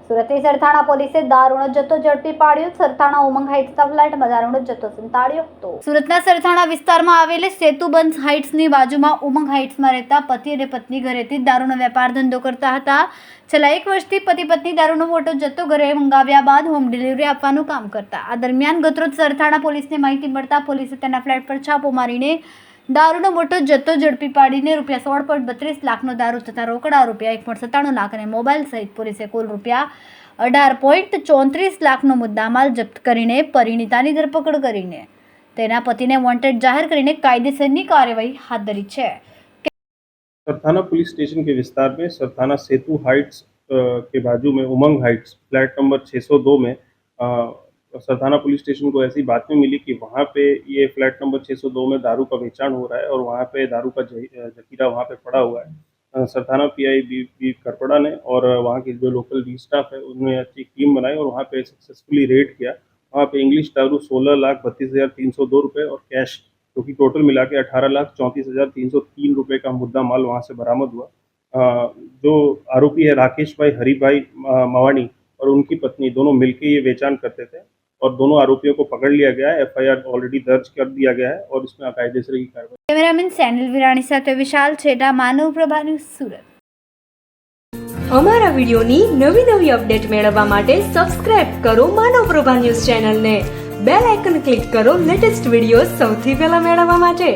સુરતની સરથાણા પોલીસે દારૂનો જથ્થો ઝડપી પાડ્યો. સરથાણા ઉમંગ હાઇટ્સના ફ્લેટમાં દારૂનો જથ્થો સંતાડ્યો હતો. સુરતના સરથાણા વિસ્તારમાં આવેલ સેતુબંધ હાઇટ્સની બાજુમાં ઉમંગ હાઇટ્સમાં રહેતા પતિ અને પત્ની ઘરેથી દારૂનો વેપાર ધંધો કરતા હતા. છેલ્લા 1 વર્ષથી પતિ પત્ની દારૂનો મોટો જથ્થો ઘરે મંગાવ્યા બાદ હોમ ડિલિવરી આપવાનું કામ કરતા. આ દરમિયાન ગતરોજ સરથાણા પોલીસને માહિતી મળતા પોલીસે તેના ફ્લેટ પર છાપો મારીને દારૂનો મોટો જથ્થો ઝડપી પાડીને ₹16.32 લાખનો દારૂ તથા રોકડા ₹1.97 લાખ અને મોબાઈલ સહિત પોલીસે કુલ ₹18.34 લાખનો મુદ્દામાલ જપ્ત કરીને પરિણીતાની ધરપકડ કરીને તેના પતિને વોન્ટેડ જાહેર કરીને કાયદેસરની કાર્યવાહી હાથ ધરી છે. सरथाना पुलिस स्टेशन के विस्तार में सरथाना सेतु हाइट्स के बाजू में उमंग हाइट्स फ्लैट नंबर 602 में सरथाना पुलिस स्टेशन को ऐसी बातें मिली कि वहाँ पे ये फ्लैट नंबर 602 में दारू का बेचान हो रहा है और वहाँ पे दारू का जखीरा वहाँ पे पड़ा हुआ है. सरथाना पीआई बी करपड़ा ने और वहाँ के जो लोकल डी स्टाफ है उन्होंने अच्छी टीम बनाई और वहाँ पे सक्सेसफुली रेड किया. वहाँ पे इंग्लिश दारू 16,32,302 रुपये और कैश जो कि टोटल मिला के 18,34,303 रुपये का मुद्दा माल वहाँ से बरामद हुआ. जो आरोपी है राकेश भाई हरिभाई मवानी और उनकी पत्नी दोनों मिलकर ये बेचान करते थे और दोनों आरोपियों को पकड़ लिया गया है. FIR ऑलरेडी दर्ज कर दिया गया है और इसमें कायदेसर की कार्रवाई. કેમેરામેન સેનિલ વિરાણી સાથે વિશાલ છેડા, માનવ પ્રભા ન્યૂઝ, સુરત. અમારા વિડિયોની નવી અપડેટ મેળવવા માટે સબસ્ક્રાઇબ કરો માનવ પ્રભા ન્યૂઝ ચેનલને. બેલ આઇકન ક્લિક કરો લેટેસ્ટ વિડિયો સૌથી પહેલા મેળવવા માટે.